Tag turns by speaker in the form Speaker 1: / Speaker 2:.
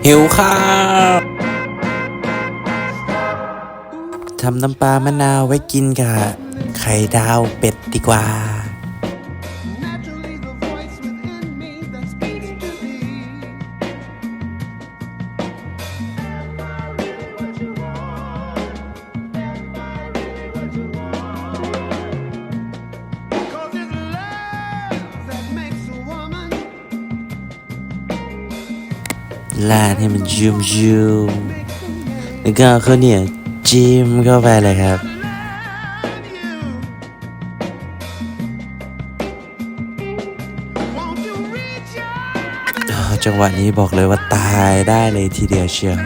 Speaker 1: หิวข้าวทำน้ำปลามะนาวไว้กินกับไข่ดาวเป็ดดีกว่าลาดให้มันยุ่มแล้วก็ข้าวเหนียวจิ้มเข้าไปเลยครับจังหวะนี้บอกเลยว่าตายได้เลยทีเดียวเชียว